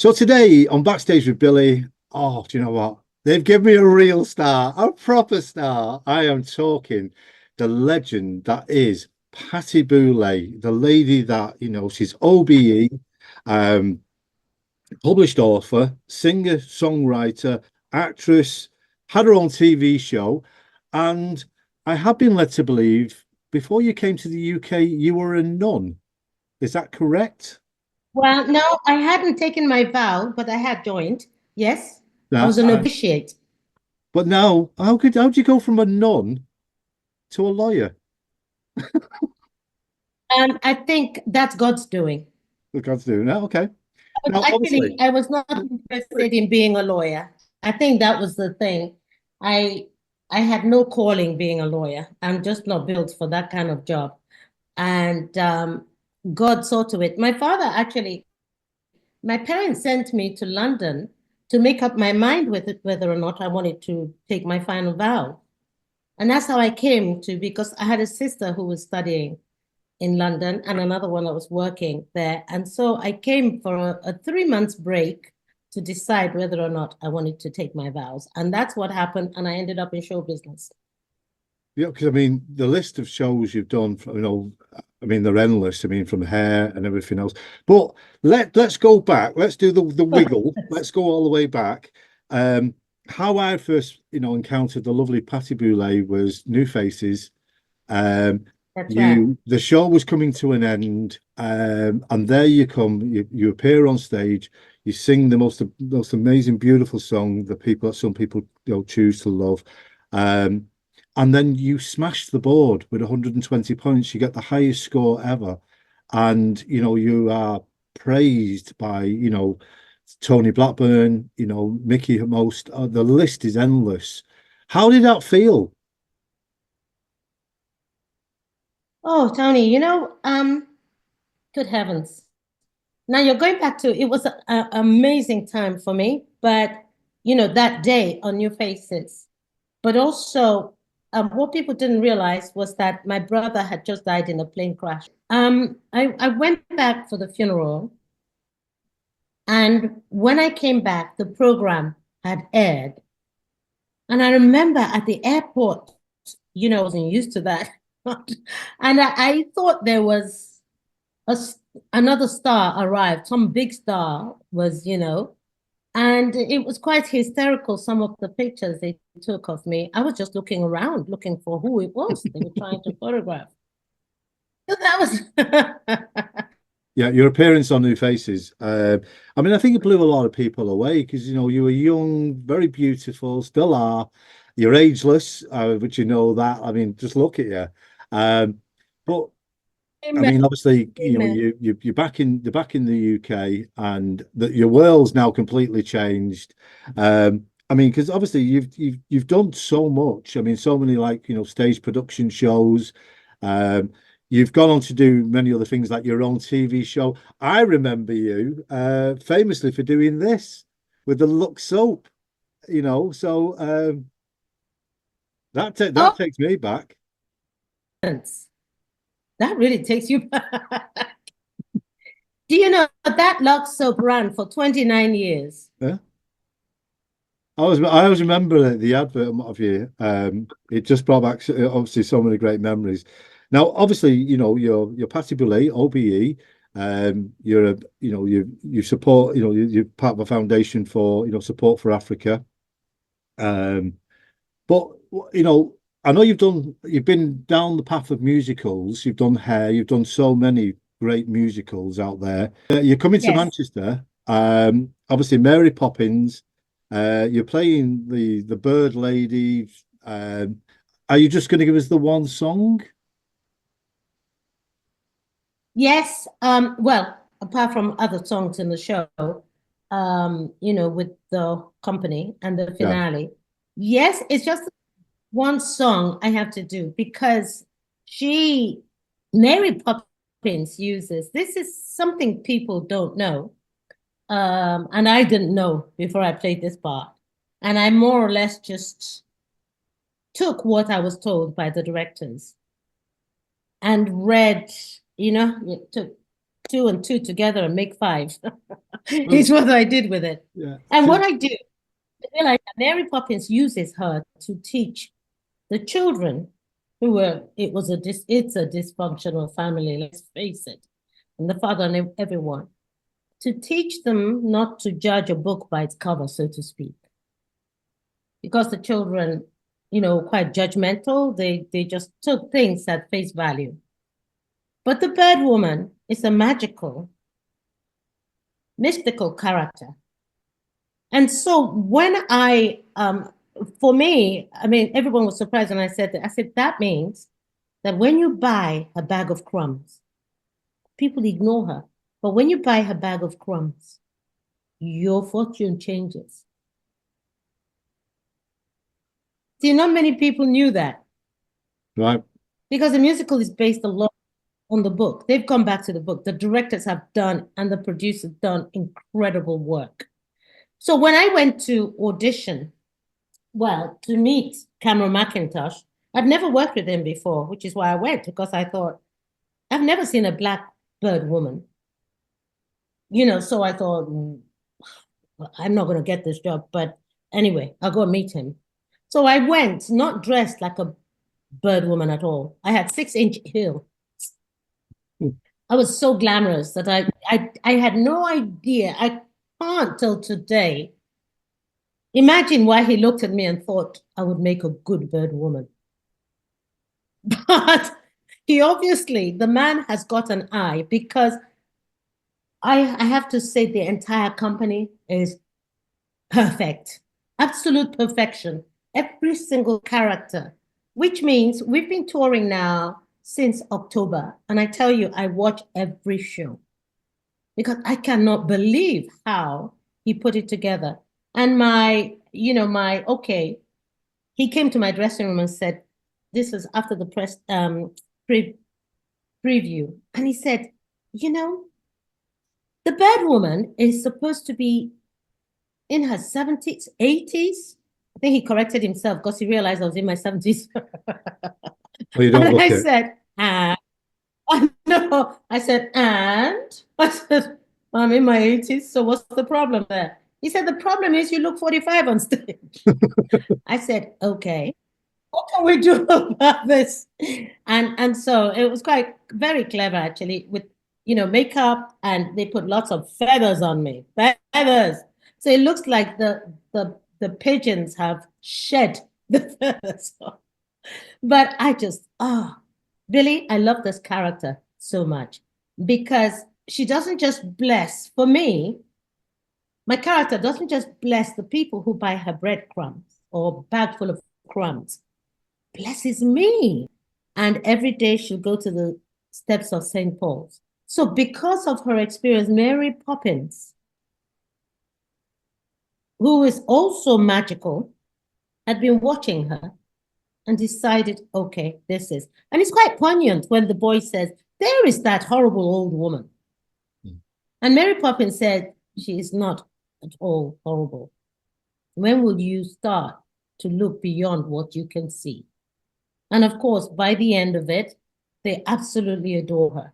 So today on Backstage with Billy, oh, do you know what? They've given me a real star, a proper star. I am talking the legend that is Patti Boulaye, the lady that, she's OBE, um, published author, singer, songwriter, actress, had her own TV show. And I have been led to believe before you came to the UK, you were a nun. Is that correct? Well, no, I hadn't taken my vow, but I had joined. Yes, I That was a novitiate. But now, how'd you go from a nun to a lawyer? I think that's God's doing. Look, God's doing that. Okay. But Now, actually, obviously, I was not interested in being a lawyer. I think that was the thing. I I had no calling being a lawyer. I'm just not built for that kind of job. And God saw to it. My parents sent me to London to make up my mind with it, whether or not I wanted to take my final vow. And that's how I came to, because I had a sister who was studying in London and another one that was working there. And so I came for a 3 months break to decide whether or not I wanted to take my vows. And that's what happened. And I ended up in show business. yeah, because I mean, the list of shows you've done, I mean, they're endless. I mean, from hair and everything else. But let's go back. Let's do the wiggle. Let's go all the way back. Um, how I first, encountered the lovely Patti Boulaye was New Faces. Um, That's right. the show was coming to an end, and there you come. You appear on stage. You sing the most amazing, beautiful song that some people choose to love, and then you smash the board with 120 points. You get the highest score ever, and you are praised by Tony Blackburn, Mickey most. The list is endless. How did that feel? Oh, Tony, good heavens. Now you're going back to it was an amazing time for me, but that day on New Faces. But also, what people didn't realize was that my brother had just died in a plane crash. I went back for the funeral, and when I came back, the program had aired. And I remember at the airport, I wasn't used to that. And I thought there was a, another star arrived, some big star was, and it was quite hysterical. Some of the pictures they took of me, I was just looking around, looking for who it was they were trying to photograph. So that was Yeah, your appearance on New Faces. I mean, I think it blew a lot of people away because you were young, very beautiful, still are. You're ageless, but you know that. I mean, just look at you. Um, but I amen, mean, obviously, amen. you're back in the UK, and that your world's now completely changed. I mean, because obviously you've done so much. I mean, so many like stage production shows. Um, you've gone on to do many other things like your own TV show. I remember you famously for doing this with the Lux soap. So Oh, that takes me back. that really takes you back. Do you know that Lux soap ran for 29 years? Yeah. I always remember the advert of you. It just brought back obviously so many great memories. Now, obviously, you're Patti Boulaye, OBE. You're a you support you're part of a foundation for support for Africa. Um, but I know you've been down the path of musicals. You've done Hair. You've done so many great musicals out there. You're coming to Yes. Manchester. Obviously Mary Poppins. You're playing the Bird Lady. Um, are you just going to give us the one song? Yes. Well, apart from other songs in the show, with the company and the Yeah, finale. Yes, it's just one song I have to do because she, Mary Poppins uses, this is something people don't know. And I didn't know before I played this part. And I more or less just took what I was told by the directors and read, took two and two together and make five. Well, Is what I did with it. yeah. And what I do, I realized that Mary Poppins uses her to teach the children who were, it's a dysfunctional family, let's face it, and the father and everyone, to teach them not to judge a book by its cover, so to speak. Because the children, quite judgmental, they just took things at face value. But the bird woman is a magical, mystical character. And so when for me, I mean, everyone was surprised when I said that. I said, that means that when you buy a bag of crumbs, people ignore her. But when you buy her bag of crumbs, your fortune changes. See, not many people knew that. Right. Because the musical is based a lot on the book. They've come back to the book. The directors have done and the producers done incredible work. So when I went to audition, to meet Cameron Mackintosh, I'd never worked with him before, which is why I went, because I thought, I've never seen a black bird woman. So I thought, I'm not going to get this job. But anyway, I'll go meet him. So I went, not dressed like a bird woman at all. I had 6-inch heel. I was so glamorous that I had no idea. I can't till today imagine why he looked at me and thought I would make a good bird woman. But the man has got an eye, because I have to say the entire company is perfect, absolute perfection. Every single character, which means we've been touring now since October. And I tell you, I watch every show because I cannot believe how he put it together. And he came to my dressing room and said, this was after the press preview. And he said, the bird woman is supposed to be in her 70s, 80s. I think he corrected himself because he realized I was in my 70s. Well, you don't and look I it. said, no. I said, I said, I'm in my 80s, so what's the problem there? He said, the problem is you look 45 on stage. I said, okay, what can we do about this? And so it was quite very clever, actually, with, makeup, and they put lots of feathers on me, feathers. So it looks like the pigeons have shed the feathers. But Billy, I love this character so much because she doesn't just bless, for me, my character doesn't just bless the people who buy her breadcrumbs or bag full of crumbs, blesses me. And every day she'll go to the steps of St. Paul's. So because of her experience, Mary Poppins, who is also magical, had been watching her and decided, okay, this is. And it's quite poignant when the boy says, there is that horrible old woman. And Mary Poppins said, she is not at all horrible. When will you start to look beyond what you can see? And of course, by the end of it, they absolutely adore her.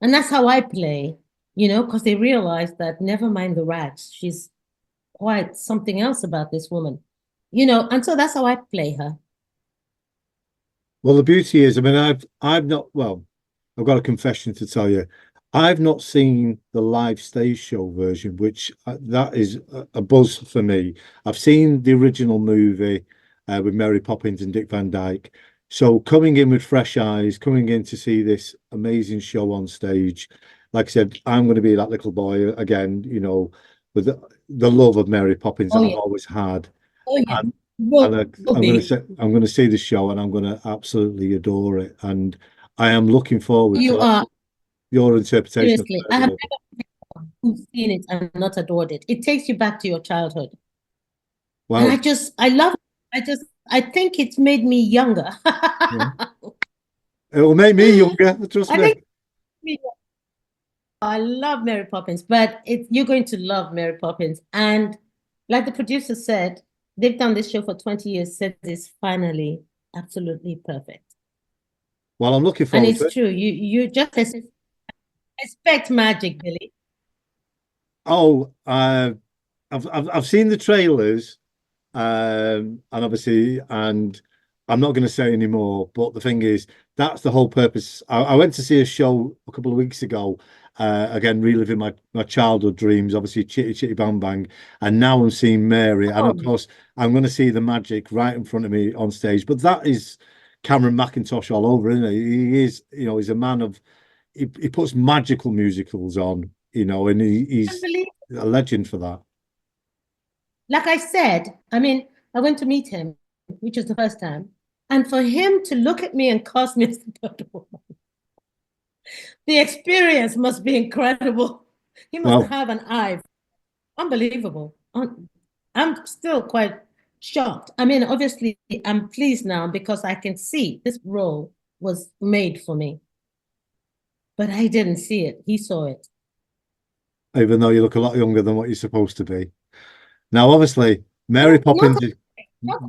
And that's how I play, because they realize that never mind the rags, she's quite something else about this woman, and so that's how I play her. Well, the beauty is, I mean, I've not, well, I've got a confession to tell you. I've not seen the live stage show version, which that is a buzz for me. I've seen the original movie with Mary Poppins and Dick Van Dyke. So coming in with fresh eyes, coming in to see this amazing show on stage, like I said, I'm going to be that little boy again, with the love of Mary Poppins that I've always had. Oh, yeah. And, Will, and will be. I'm going to see the show and I'm going to absolutely adore it. And I am looking forward You to are, your interpretation of seriously. I have Birdwoman. never seen it and not adored it. It takes you back to your childhood. And Wow. I love it. I think it's made me younger. Yeah. It will make me younger, trust I me. think I love Mary Poppins, but you're going to love Mary Poppins. And like the producer said, they've done this show for 20 years, said it's finally absolutely perfect. Well, I'm looking And forward to it's it. true. You just Expect magic, Billy. Oh, I've seen the trailers, and obviously, and I'm not going to say any more. But the thing is, that's the whole purpose. I went to see a show a couple of weeks ago. Again, reliving my childhood dreams, obviously Chitty Chitty Bang Bang, and now I'm seeing Mary, and of Oh, course I'm going to see the magic right in front of me on stage. But that is Cameron Mackintosh all over, isn't he? He is, he's a man of he puts magical musicals on, and he's unbelievable. a legend for that. Like I said, I mean, I went to meet him, which is the first time. And for him to look at me and cast me as the third woman, the experience must be incredible. He must Well, have an eye. Unbelievable. I'm still quite shocked. I mean, obviously, I'm pleased now because I can see this role was made for me, but I didn't see it. He saw it. even though you look a lot younger than what you're supposed to be. Now, obviously, Mary Not, Poppins is, not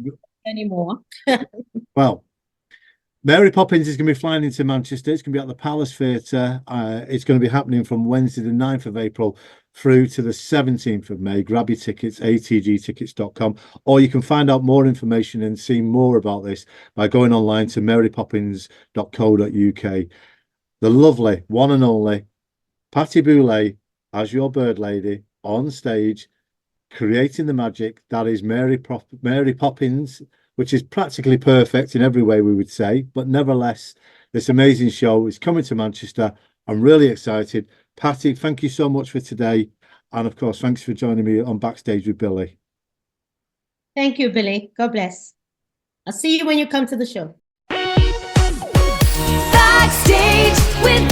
anymore. well, Mary Poppins is going to be flying into Manchester. It's going to be at the Palace Theatre. It's going to be happening from Wednesday, the 9th of April through to the 17th of May. Grab your tickets, atgtickets.com, or you can find out more information and see more about this by going online to marypoppins.co.uk. The lovely, one and only Patti Boulaye as your bird lady on stage, creating the magic that is Mary Poppins, which is practically perfect in every way, we would say. But nevertheless, this amazing show is coming to Manchester. I'm really excited. Patti, thank you so much for today. And of course, thanks for joining me on Backstage with Billy. Thank you, Billy. God bless. I'll see you when you come to the show. Backstage with